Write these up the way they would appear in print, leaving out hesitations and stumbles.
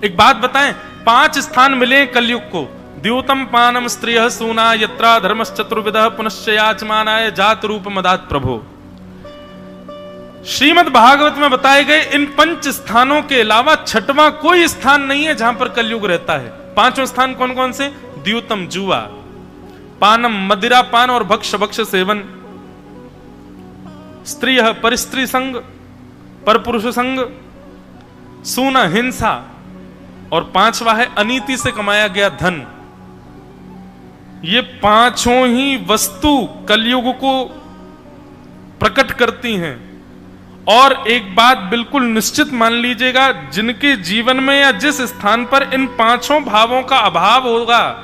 एक बात बताएं, 5 स्थान मिले कलयुग को। द्यूतम पानम स्त्रियः सूना यत्रा धर्मश्चतुर्विधः पुनश्च याचमानाय जात रूप मदात प्रभो। श्रीमद् भागवत में बताए गए इन 5 स्थानों के अलावा छठवां कोई स्थान नहीं है जहां पर कलयुग रहता है। 5 स्थान कौन कौन से? द्यूतम जुआ, पानम मदिरा पान और भक्ष भक्ष सेवन, स्त्रियः परिस्त्री संग परपुरुष संग, सूना हिंसा, और 5वां है अनीति से कमाया गया धन। ये 5 ही वस्तु कलयुग को प्रकट करती हैं। और एक बात बिल्कुल निश्चित मान लीजिएगा, जिनके जीवन में या जिस स्थान पर इन 5 भावों का अभाव होगा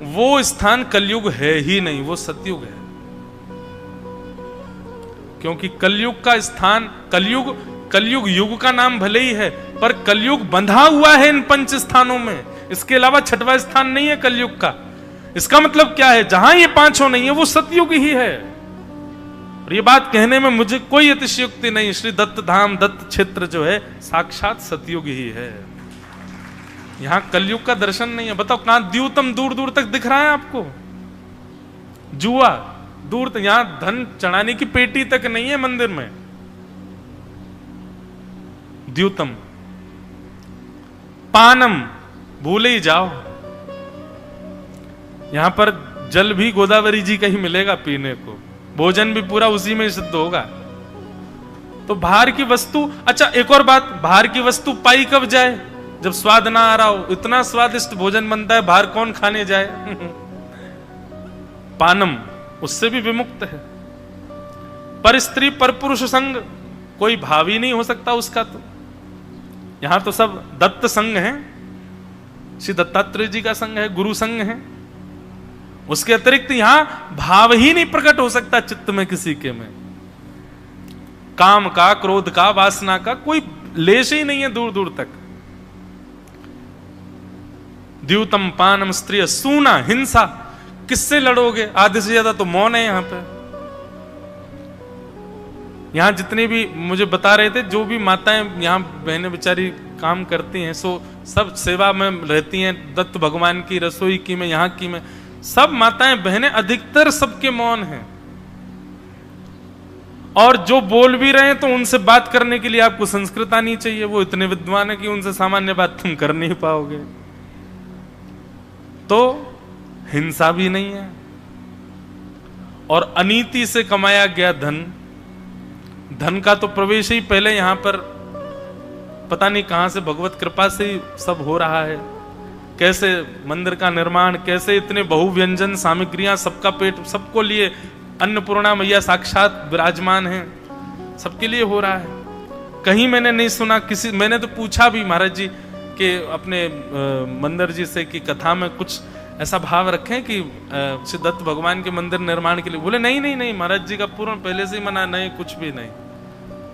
वो स्थान कलयुग है ही नहीं, वो सतयुग है। क्योंकि कलयुग का स्थान, कलयुग युग का नाम भले ही है, पर कलयुग बंधा हुआ है इन 5 स्थानों में। इसके अलावा छठवां स्थान नहीं है कलयुग का। इसका मतलब क्या है? जहां ये 5 नहीं है वो सतयुग ही है। और ये बात कहने में मुझे कोई अतिशयोक्ति नहीं। श्री दत्त धाम, दत्त क्षेत्र जो है साक्षात सतयुग ही है। यहां कलयुग का दर्शन नहीं है। बताओ कहां? द्यूतम दूर दूर तक दिख रहा है आपको, जुआ दूर तक, यहां धन चढ़ाने की पेटी तक नहीं है मंदिर में। द्यूतम, पानम भूले ही जाओ, यहां पर जल भी गोदावरी जी का ही मिलेगा पीने को, भोजन भी पूरा उसी में सिद्ध होगा। तो बाहर की वस्तु, अच्छा एक और बात, बाहर की वस्तु पाई कब जाए? जब स्वाद ना आ रहा हो। इतना स्वादिष्ट भोजन बनता है, बाहर कौन खाने जाए? पानम, उससे भी विमुक्त है। पर स्त्री पर पुरुष संग, कोई भाव ही नहीं हो सकता उसका। तो यहां तो सब दत्त संग है, श्री दत्तात्रेय जी का संग है, गुरु संग है। उसके अतिरिक्त यहां भाव ही नहीं प्रकट हो सकता चित्त में किसी के में। काम का, क्रोध का, वासना का कोई लेश ही नहीं है दूर दूर तक। द्यूतम पानम स्त्रिय सूना हिंसा, किससे लड़ोगे? आधे से ज्यादा तो मौन है यहां पे। यहां जितने भी मुझे बता रहे थे, जो भी माताएं यहां बहनें बेचारी काम करती हैं, सो सब सेवा में रहती हैं, दत्त भगवान की, रसोई की में, यहां की में, सब माताएं बहनें अधिकतर सबके मौन हैं। और जो बोल भी रहे हैं तो उनसे बात करने के लिए आपको संस्कृत आनी चाहिए। वो इतने विद्वान है कि उनसे सामान्य बात तुम कर नहीं पाओगे। तो हिंसा भी नहीं है। और अनीति से कमाया गया धन, धन का तो प्रवेश ही पहले यहां पर पता नहीं कहां से भगवत कृपा से ही सब हो रहा है। कैसे मंदिर का निर्माण, कैसे इतने बहुव्यंजन सामग्रियां, सबका पेट, सबको लिए अन्नपूर्णा मैया साक्षात विराजमान है, सबके लिए हो रहा है। कहीं मैंने नहीं सुना किसी, मैंने तो पूछा भी महाराज जी के अपने मंदिर जी से कि कथा में कुछ ऐसा भाव रखें कि श्री दत्त भगवान के मंदिर निर्माण के लिए। बोले नहीं नहीं नहीं, महाराज जी का पूर्ण पहले से ही मना, नहीं कुछ भी नहीं,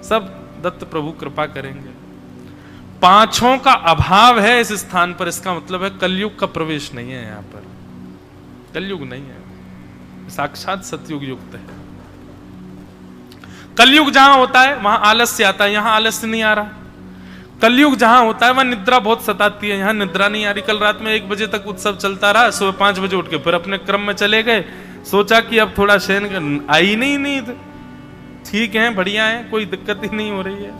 सब दत्त प्रभु कृपा करेंगे। 5 का अभाव है इस स्थान पर, इसका मतलब है कलयुग का प्रवेश नहीं है यहां पर, कलयुग नहीं है, साक्षात सतयुग युक्त है। कलयुग जहां होता है वहां आलस्य आता है, यहां आलस्य नहीं आ रहा। कलयुग जहां होता है वहां निद्रा बहुत सताती है, यहां निद्रा नहीं आ रही। कल रात में 1 बजे तक उत्सव चलता रहा, सुबह 5 बजे उठ के फिर अपने क्रम में चले गए। सोचा कि अब थोड़ा शयन कर, आई नहीं नींद। ठीक है, बढ़िया है, कोई दिक्कत ही नहीं हो रही है।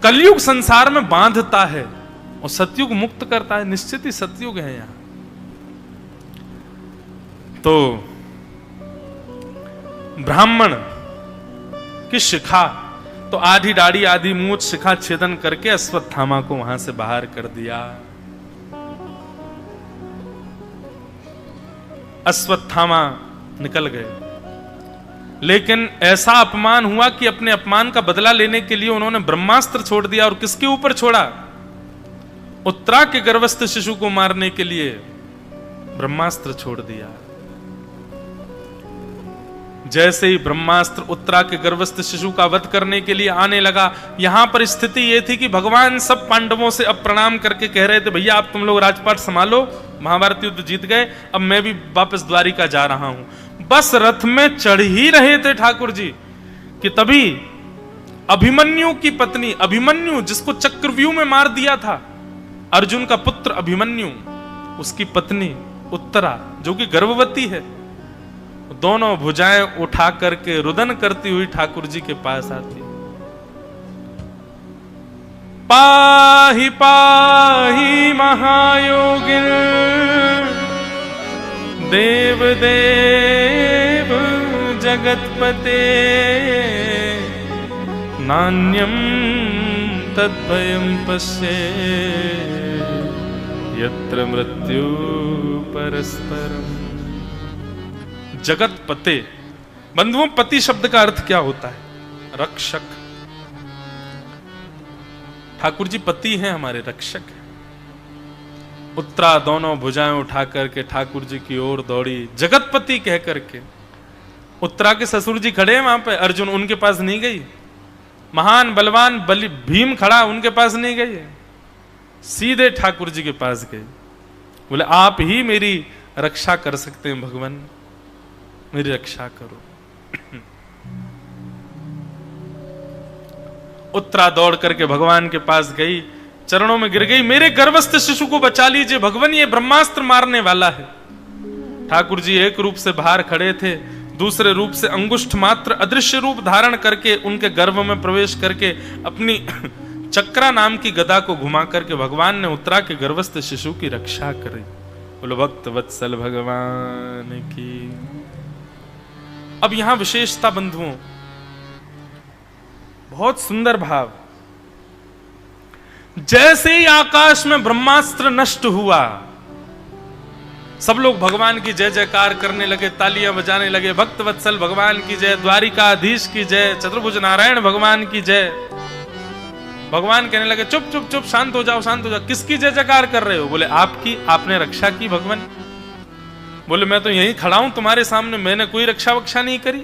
कलयुग संसार में बांधता है और सतयुग मुक्त करता है, निश्चित ही सतयुग है यहां। तो ब्राह्मण की शिखा, तो आधी दाढ़ी आधी मूंछ शिखा छेदन करके अश्वत्थामा को वहां से बाहर कर दिया। अश्वत्थामा निकल गए, लेकिन ऐसा अपमान हुआ कि अपने अपमान का बदला लेने के लिए उन्होंने ब्रह्मास्त्र छोड़ दिया। और किसके ऊपर छोड़ा? उत्तरा के गर्भस्थ शिशु को मारने के लिए ब्रह्मास्त्र छोड़ दिया। जैसे ही ब्रह्मास्त्र उत्तरा के गर्भस्थ शिशु का वध करने के लिए आने लगा, यहां पर स्थिति यह थी कि भगवान सब पांडवों से अब प्रणाम करके कह रहे थे, भैया आप तुम लोग राजपाट संभालो, महाभारत युद्ध जीत गए, अब मैं भी वापस द्वारिका जा रहा हूं। बस रथ में चढ़ ही रहे थे ठाकुर जी कि तभी अभिमन्यु की पत्नी, अभिमन्यु जिसको चक्रव्यूह में मार दिया था, अर्जुन का पुत्र अभिमन्यु, उसकी पत्नी उत्तरा जो कि गर्भवती है, दोनों भुजाएं उठा करके रुदन करती हुई ठाकुर जी के पास आती है। पाहि पाहि महायोगिन देव देव जगतपते नान्यम तद्भयं पश्ये यत्र मृत्यु परस्परम। जगतपते, बंधुओं, पति शब्द का अर्थ क्या होता है? रक्षक। ठाकुर जी पति हैं, हमारे रक्षक हैं। उत्तरा दोनों भुजाएं उठा करके ठाकुर जी की ओर दौड़ी, जगतपति कह करके। उत्तरा के ससुर जी खड़े हैं वहां पे, अर्जुन उनके पास नहीं गई। महान बलवान बलि भीम खड़ा, उनके पास नहीं गई, सीधे ठाकुर जी के पास गए। बोले आप ही मेरी रक्षा कर सकते हैं भगवान, मेरी रक्षा करो। उत्तरा दौड़ करके भगवान के पास गई, चरणों में गिर गई, मेरे गर्भस्थ शिशु को बचा लीजिए भगवान, ये ब्रह्मास्त्र मारने वाला है। ठाकुर जी एक रूप से बाहर खड़े थे, दूसरे रूप से अंगुष्ठ मात्र अदृश्य रूप धारण करके उनके गर्भ में प्रवेश करके अपनी चक्रा नाम की गदा को घुमा करके भगवान ने उत्तरा के गर्भस्थ शिशु की रक्षा करी। बोलो भक्त वत्सल भगवान की। अब यहां विशेषता बंधुओं, बहुत सुंदर भाव। जैसे ही आकाश में ब्रह्मास्त्र नष्ट हुआ, सब लोग भगवान की जय जयकार करने लगे, तालियां बजाने लगे, भक्त वत्सल भगवान की जय, द्वारिकाधीश की जय, चतुर्भुज नारायण भगवान की जय। भगवान कहने लगे चुप चुप चुप, शांत हो जाओ शांत हो जाओ। किसकी जय जयकार कर रहे हो? बोले आपकी, आपने रक्षा की भगवान। बोले मैं तो यहीं खड़ा हूं तुम्हारे सामने, मैंने कोई रक्षा वक्षा नहीं करी,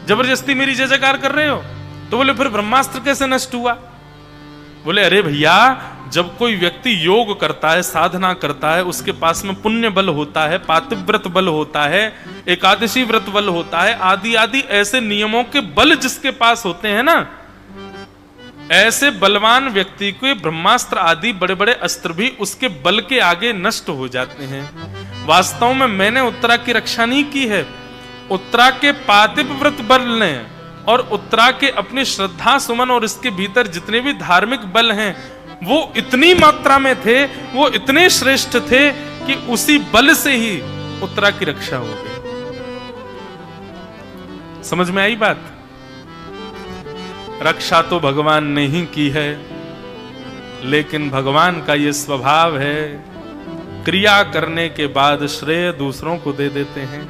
जबरदस्ती मेरी जय जयकार कर रहे हो। तो बोले फिर ब्रह्मास्त्र कैसे नष्ट हुआ? बोले अरे भैया, जब कोई व्यक्ति योग करता है, साधना करता है, उसके पास में पुण्य बल होता है, पातिव्रत बल होता है, एकादशी व्रत बल होता है, आदि आदि ऐसे नियमों के बल जिसके पास होते हैं ना, ऐसे बलवान व्यक्ति को ब्रह्मास्त्र आदि बड़े बड़े अस्त्र भी उसके बल के आगे नष्ट हो जाते हैं। वास्तव में मैंने उत्तरा की रक्षा नहीं की है, उत्तरा के पातिव्रत बल ने और उत्तरा के अपनी श्रद्धा सुमन और इसके भीतर जितने भी धार्मिक बल हैं, वो इतनी मात्रा में थे, वो इतने श्रेष्ठ थे कि उसी बल से ही उत्तरा की रक्षा हो गई। समझ में आई बात? रक्षा तो भगवान ने ही की है, लेकिन भगवान का ये स्वभाव है, क्रिया करने के बाद श्रेय दूसरों को दे देते हैं।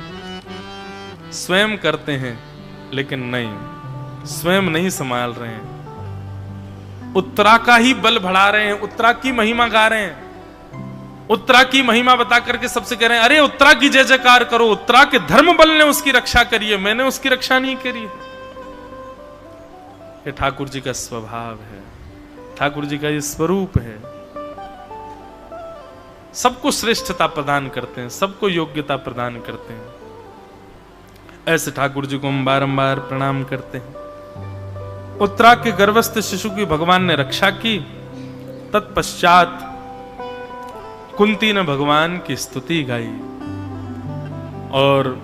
स्वयं करते हैं लेकिन नहीं, स्वयं नहीं संभाल रहे हैं, उत्तरा का ही बल बढ़ा रहे हैं, उत्तरा की महिमा गा रहे हैं, उत्तरा की महिमा बता करके सबसे कह रहे हैं अरे उत्तरा की जय जयकार करो, उत्तरा के धर्म बल ने उसकी रक्षा करी है, मैंने उसकी रक्षा नहीं करी। ये ठाकुर जी का स्वभाव है, ठाकुर जी का ये स्वरूप है। सबको श्रेष्ठता प्रदान करते हैं, सबको योग्यता प्रदान करते हैं। ऐसे ठाकुर जी को हम बारंबार प्रणाम करते हैं। उत्तरा के गर्भस्थ शिशु की भगवान ने रक्षा की। तत्पश्चात कुंती ने भगवान की स्तुति गाई, और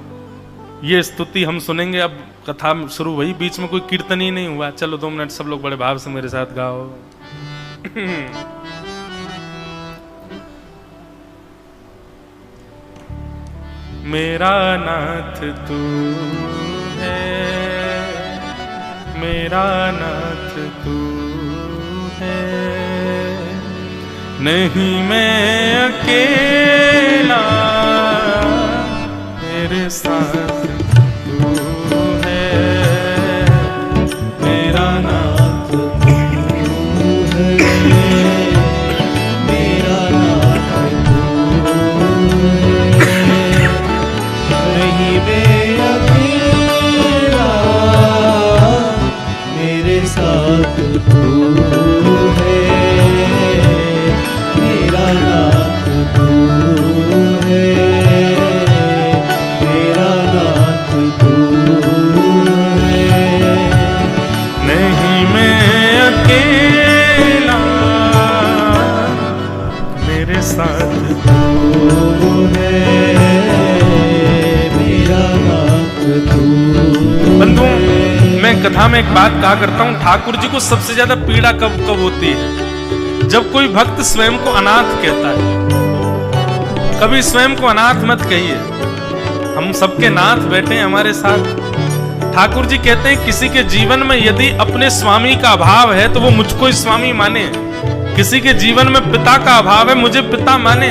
ये स्तुति हम सुनेंगे। अब कथा शुरू हुई, बीच में कोई कीर्तन ही नहीं हुआ। चलो 2 मिनट सब लोग बड़े भाव से मेरे साथ गाओ। मेरा नाथ तू है, मेरा नाथ तू है, नहीं मैं अकेला, मेरे साथ तू है, मेरा नाथ तू है, मेरा नाथ तू है, नहीं मैं अकेला, मेरे साथ तू है, मेरा नाथ तू है, मेरा नाथ साथ तू है मेरा नाथ तू। बंधुओं, मैं कथा में एक बात कहा करता हूँ, ठाकुर जी को सबसे ज्यादा पीड़ा कब कब होती है? जब कोई भक्त स्वयं को अनाथ कहता है। कभी स्वयं को अनाथ मत कहिए, हम सबके नाथ बैठे हैं हमारे साथ। ठाकुर जी कहते हैं किसी के जीवन में यदि अपने स्वामी का अभाव है तो वो मुझको ही स्वामी माने। किसी के जीवन में पिता का अभाव है, मुझे पिता माने।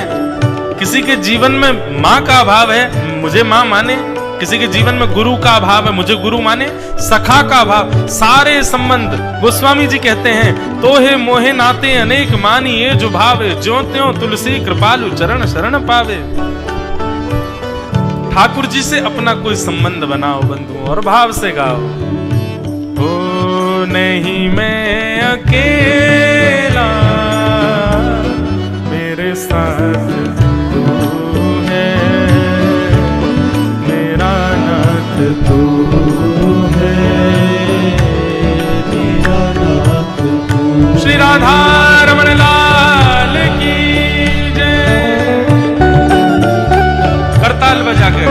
किसी के जीवन में माँ का अभाव है, मुझे माँ माने। किसी के जीवन में गुरु का अभाव है, मुझे गुरु माने। सखा का अभाव, सारे संबंध गोस्वामी जी कहते हैं तो हे मोहे नाते अनेक मानी ये जो भावे, ज्यों त्यों तुलसी कृपालु चरण शरण पावे। ठाकुर जी से अपना कोई संबंध बनाओ बंधुओं और भाव से गाओ। ओ नहीं मैं अकेला, मेरे साथ तू है, मेरा नाथ तू है मेरा नाथ तू। श्री राधा रमण लाल की जय। करताल बजा के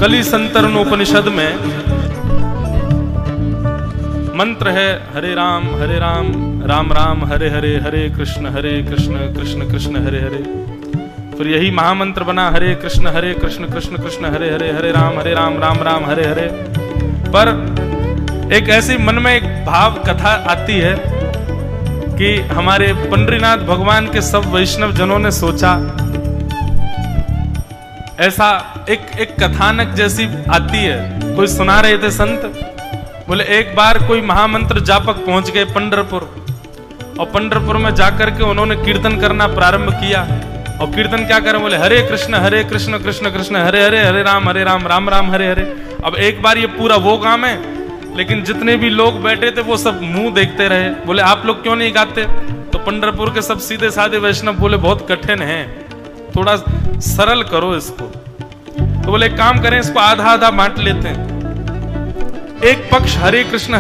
कली संतरण उपनिषद में मंत्र है हरे राम राम राम हरे हरे, हरे कृष्ण कृष्ण कृष्ण हरे हरे। फिर यही महामंत्र बना हरे कृष्ण कृष्ण कृष्ण हरे हरे, हरे राम राम राम हरे हरे। पर एक ऐसी मन में एक भाव कथा आती है कि हमारे पंडरीनाथ भगवान के सब वैष्णव जनों ने सोचा, ऐसा एक कथानक जैसी आती है। कोई सुना रहे थे संत, बोले एक बार कोई महामंत्र जापक पहुंच गए पंढरपुर, और पंढरपुर में जाकर के उन्होंने कीर्तन करना प्रारंभ किया। और कीर्तन क्या करें, बोले हरे कृष्ण कृष्ण कृष्ण हरे हरे, हरे राम राम राम हरे हरे। अब एक बार ये पूरा वो काम है, लेकिन जितने भी लोग बैठे थे वो सब मुंह देखते रहे। बोले आप लोग क्यों नहीं गाते? तो पंढरपुर के सब सीधे साधे वैष्णव बोले बहुत कठिन है, थोड़ा सरल करो इसको। तो बोले एक काम करें, इसको आधा आधा बांट लेते हैं। एक पक्ष हरे कृष्ण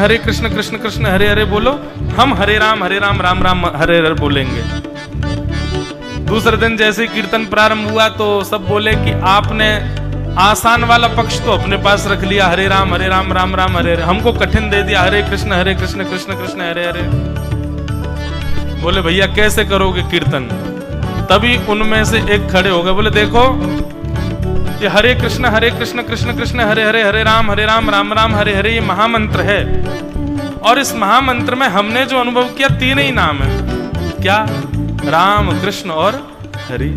कृष्ण कृष्ण हरे हरे बोलो, हम हरे राम राम राम हरे हरे बोलेंगे। दूसरे दिन जैसे कीर्तन प्रारंभ हुआ तो सब बोले कि आपने आसान वाला पक्ष तो अपने पास रख लिया, हरे राम राम राम हरे हरे, हमको कठिन दे दिया हरे कृष्ण कृष्ण कृष्ण हरे हरे। बोले भैया कैसे करोगे कीर्तन? तभी उनमें से एक खड़े हो गए, बोले देखो ये हरे कृष्ण कृष्ण कृष्ण हरे हरे, हरे राम राम राम हरे हरे, ये महामंत्र है। और इस महामंत्र में हमने जो अनुभव किया तीन ही नाम है, क्या? राम कृष्ण और हरि।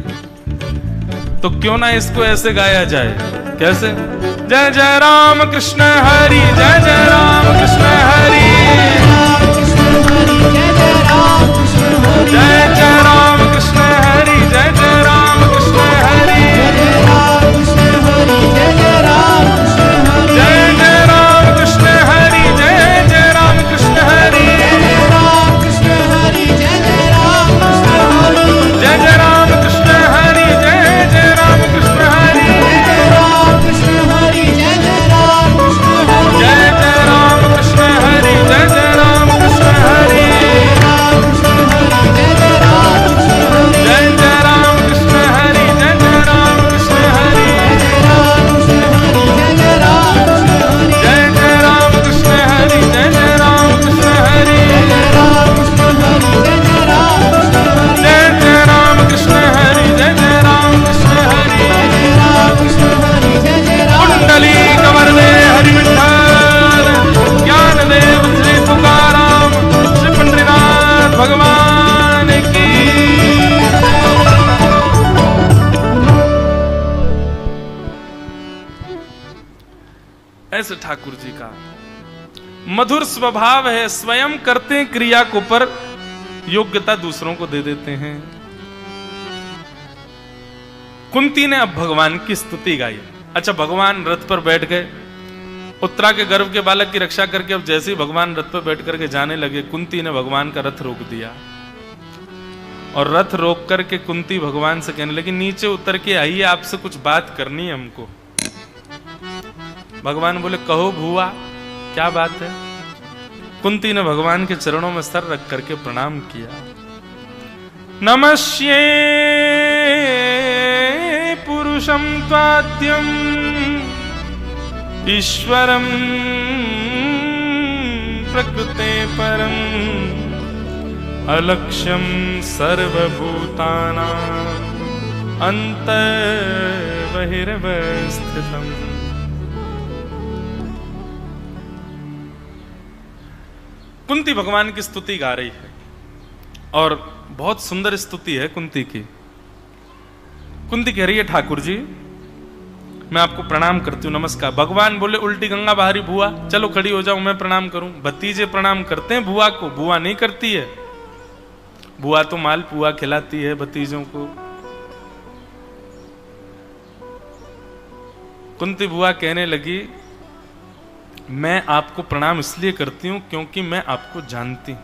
तो क्यों ना इसको ऐसे गाया जाए? कैसे? जय जय राम कृष्ण हरि, जय जय राम कृष्ण हरि, जय जय राम कृष्ण हरि, जय जय राम कृष्ण हरि, जय जय राम कृष्ण हरि, जय जय राम कृष्ण हरि, जय जय राम कृष्ण हरि, जय जय राम कृष्ण हरि, जय जय राम कृष्ण हरि, जय जय राम कृष्ण हरि, जय जय राम कृष्ण हरि, जय जय राम कृष्ण हरि, जय जय राम कृष्ण हरि, जय जय राम कृष्ण हरि, जय जय राम कृष्ण हरि, जय जय राम कृष्ण हरि। कुंडली कमर में हरि विठ्ठल, ज्ञान देव श्री तुकाराम, श्री पंडरीनाथ भगवान की। ऐसे ठाकुर जी का मधुर स्वभाव है, स्वयं करते हैं क्रिया को पर योग्यता दूसरों को दे देते हैं। कुंती ने अब भगवान की स्तुति गाई। अच्छा, भगवान रथ पर बैठ गए, उत्तरा के गर्भ के बालक की रक्षा करके अब जैसे ही भगवान रथ पर बैठ करके जाने लगे, कुंती ने भगवान का रथ रोक दिया। और रथ रोक करके कुंती भगवान से कहने लगी, नीचे उतर के आइए, आपसे कुछ बात करनी है हमको। भगवान बोले कहो भुआ, क्या बात है? कुंती ने भगवान के चरणों में सर रख करके प्रणाम किया। नमस्ये पुरुषं त्वाद्यं ईश्वरं प्रकृते परं अलक्ष्यं सर्वभूतानां अन्तर्बहिर्वस्थितम्। कुंती भगवान की स्तुति गा रही है और बहुत सुंदर स्तुति है कुंती की। कुंती कह रही है, ठाकुर जी मैं आपको प्रणाम करती हूँ, नमस्कार। भगवान बोले उल्टी गंगा बहारी बुआ, चलो खड़ी हो जाओ, मैं प्रणाम करूं। भतीजे प्रणाम करते हैं बुआ को, बुआ नहीं करती है। बुआ तो माल पुआ खिलाती है भतीजों को। कुंती बुआ कहने लगी, मैं आपको प्रणाम इसलिए करती हूं क्योंकि मैं आपको जानती हूं।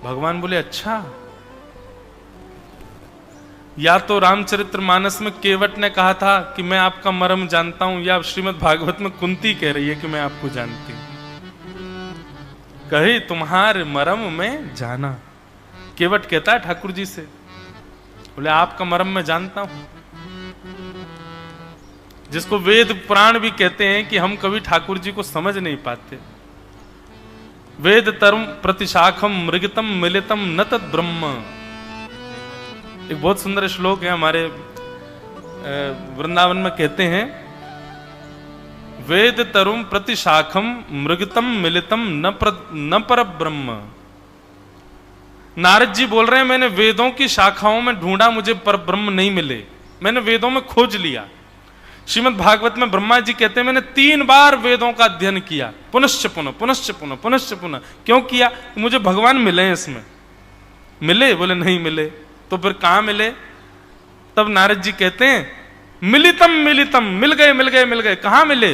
भगवान बोले अच्छा, या तो रामचरितमानस में केवट ने कहा था कि मैं आपका मर्म जानता हूं, या श्रीमद् भागवत में कुंती कह रही है कि मैं आपको जानती हूं। कहे तुम्हारे मर्म में जाना। केवट कहता है ठाकुर जी से, बोले आपका मर्म मैं जानता हूं। जिसको वेद पुराण भी कहते हैं कि हम कभी ठाकुर जी को समझ नहीं पाते। वेद तरुम प्रतिशाखम मृगतम मिलितम न तद ब्रह्म। एक बहुत सुंदर श्लोक है हमारे वृंदावन में कहते हैं, वेद तरुम प्रतिशाखम मृगतम मिलितम न पर ब्रह्म। नारद जी बोल रहे हैं, मैंने वेदों की शाखाओं में ढूंढा, मुझे पर ब्रह्म नहीं मिले, मैंने वेदों में खोज लिया। श्रीमद् भागवत में ब्रह्मा जी कहते हैं, मैंने 3 बार वेदों का अध्ययन किया, पुनश्च पुनः पुनश्च पुनः पुनश्च पुनः। क्यों किया? मुझे भगवान मिले हैं इसमें। मिले? बोले नहीं मिले। तो फिर कहां मिले? तब नारद जी कहते हैं, मिलितम मिलितम, मिल गए मिल गए मिल गए। कहां मिले?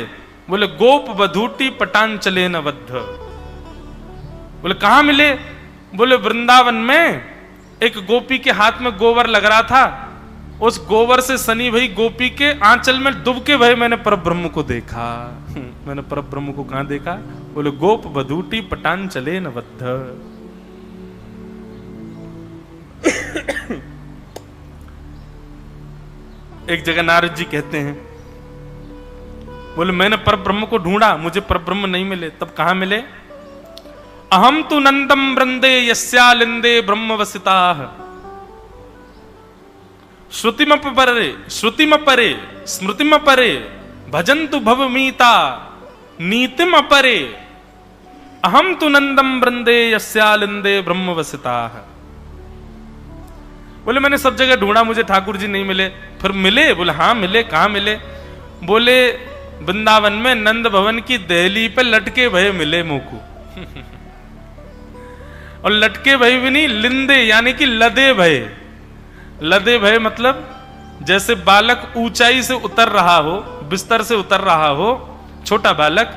बोले गोप बधूटी पटांचले न बद्ध। बोले कहां मिले? बोले वृंदावन में एक गोपी के हाथ में गोबर लग रहा था, उस गोबर से सनी भई गोपी के आंचल में डूब के भई मैंने परब्रह्म को देखा। मैंने परब्रह्म को कहां देखा? बोले गोप बधूटी पटांचले न बद्ध। एक जगह नारद जी कहते हैं, बोले मैंने परब्रह्म को ढूंढा, मुझे परब्रह्म नहीं मिले। तब कहां मिले? अहम तु नंदम वृंदे यस्यालिंदे ब्रह्मवसिताः श्रुतिमपरे स्मृतिमपरे भजन्तु भवमीता नीतिम अपरे। अहम तु नंदम वृंदे यस्यालिंदे ब्रह्मवसिताः। बोले मैंने सब जगह ढूंढा, मुझे ठाकुर जी नहीं मिले। फिर मिले? बोले हाँ मिले। कहां मिले? बोले वृंदावन में नंद भवन की दहली पे लटके भय मिले मोकू। और लटके भय भी नहीं, लिंदे यानी कि लदे भय। लदे भय मतलब जैसे बालक ऊंचाई से उतर रहा हो, बिस्तर से उतर रहा हो, छोटा बालक,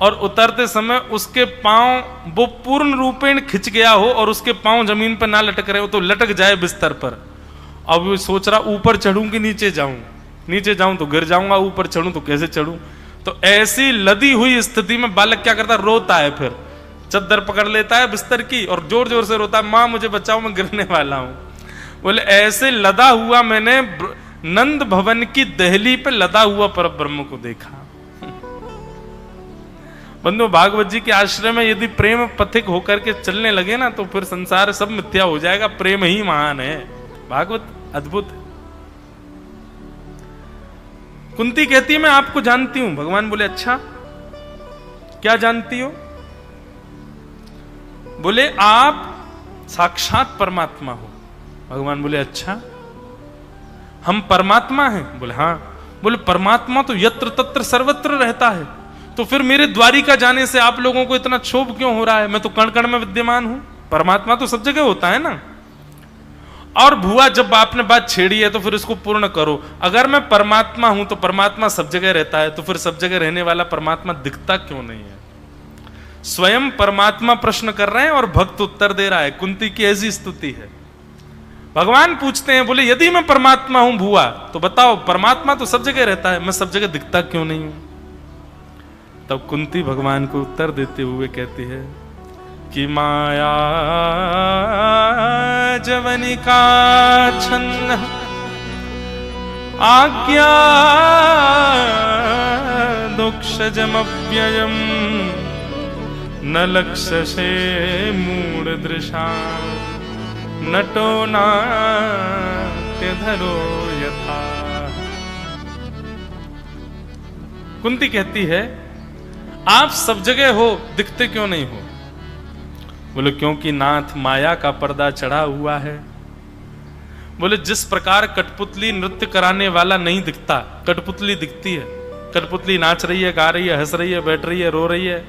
और उतरते समय उसके पांव वो पूर्ण रूपेण खिंच गया हो और उसके पांव जमीन पर ना लटक रहे हो, तो लटक जाए बिस्तर पर। अब वो सोच रहा ऊपर चढ़ूं कि नीचे जाऊं, नीचे जाऊं तो गिर जाऊंगा, ऊपर चढ़ूं तो कैसे चढ़ूं। तो ऐसी लदी हुई स्थिति में बालक क्या करता? रोता है, फिर चद्दर पकड़ लेता है बिस्तर की और जोर जोर से रोता है, मां मुझे बचाओ, मैं गिरने वाला हूं। बोले ऐसे लदा हुआ मैंने नंद भवन की दहली पे लदा हुआ परब्रह्म को देखा। बंधु, भागवत जी के आश्रय में यदि प्रेम पथिक होकर के चलने लगे ना, तो फिर संसार सब मिथ्या हो जाएगा। प्रेम ही महान है। भागवत अद्भुत है। कुंती कहती है मैं आपको जानती हूं। भगवान बोले अच्छा, क्या जानती हो? बोले आप साक्षात परमात्मा हो। भगवान बोले अच्छा, हम परमात्मा हैं? बोले हाँ। बोले परमात्मा तो यत्र तत्र सर्वत्र रहता है, तो फिर मेरे द्वारिका जाने से आप लोगों को इतना क्षोभ क्यों हो रहा है? मैं तो कण कण में विद्यमान हूं। परमात्मा तो सब जगह होता है ना। और भुआ, जब आपने बात छेड़ी है तो फिर इसको पूर्ण करो। अगर मैं परमात्मा हूं तो परमात्मा सब जगह रहता है, तो फिर सब जगह रहने वाला परमात्मा दिखता क्यों नहीं है? स्वयं परमात्मा प्रश्न कर रहे हैं और भक्त उत्तर दे रहा है। कुंती की ऐसी स्तुति है। भगवान पूछते हैं, बोले यदि मैं परमात्मा हूं भुआ, तो बताओ परमात्मा तो सब जगह रहता है, मैं सब जगह दिखता क्यों नहीं हूं? तब कुंती भगवान को उत्तर देते हुए कहती है कि माया जवनिका छन्न आज्ञा दुक्षजमव्ययम न लक्ष्यसे मूढ़ दृशा नटो नाट्य धरो यथा। कुंती कहती है आप सब जगह हो, दिखते क्यों नहीं हो? बोले क्योंकि नाथ माया का पर्दा चढ़ा हुआ है। बोले जिस प्रकार कठपुतली नृत्य कराने वाला नहीं दिखता, कठपुतली दिखती है। कठपुतली नाच रही है, गा रही है, हंस रही है, बैठ रही है, रो रही है।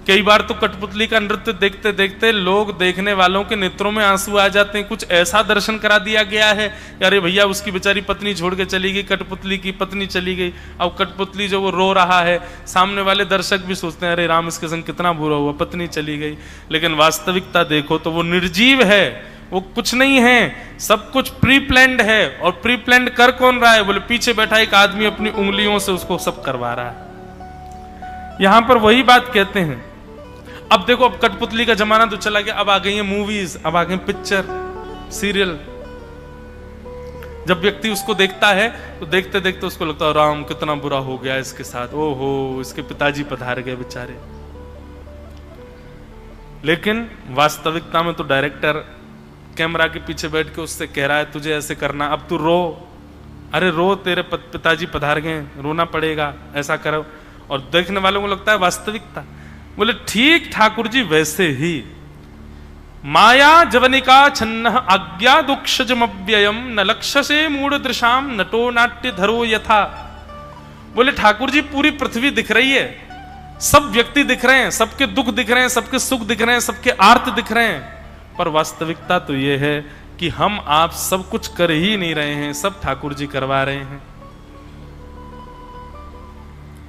कई बार तो कठपुतली का नृत्य देखते देखते लोग, देखने वालों के नेत्रों में आंसू आ जाते हैं। कुछ ऐसा दर्शन करा दिया गया है, अरे भैया उसकी बेचारी पत्नी छोड़ के चली गई, कठपुतली की पत्नी चली गई, अब कठपुतली जो वो रो रहा है, सामने वाले दर्शक भी सोचते हैं अरे राम इसके संग कितना बुरा हुआ, पत्नी चली गई। लेकिन वास्तविकता देखो तो वो निर्जीव है, वो कुछ नहीं है, सब कुछ प्री प्लान्ड है। और प्री प्लान्ड कर कौन रहा है? बोले पीछे बैठा एक आदमी अपनी उंगलियों से उसको सब करवा रहा है। यहां पर वही बात कहते हैं। अब देखो, अब कठपुतली का जमाना तो चला गया, अब आ गई है मूवीज, अब आ गई पिक्चर, सीरियल। जब व्यक्ति उसको देखता है तो देखते देखते उसको लगता है राम कितना बुरा हो गया इसके साथ, ओहो इसके पिताजी पधार गए बेचारे। लेकिन वास्तविकता में तो डायरेक्टर कैमरा के पीछे बैठ के उससे कह रहा है तुझे ऐसे करना, अब तू रो, अरे रो, तेरे पिताजी पधार गए, रोना पड़ेगा, ऐसा करो। और देखने वालों को लगता है वास्तविकता। बोले ठीक ठाकुर जी वैसे ही माया जवनिका छन्न आज्ञा दुक्षजमव्ययम न लक्ष्य से मूढ़ दृशाम नटो नाट्य धरो यथा। बोले ठाकुर जी पूरी पृथ्वी दिख रही है, सब व्यक्ति दिख रहे हैं, सबके दुख दिख रहे हैं, सबके सुख दिख रहे हैं, सबके आर्त दिख रहे हैं, पर वास्तविकता तो यह है कि हम आप सब कुछ कर ही नहीं रहे हैं, सब ठाकुर जी करवा रहे हैं।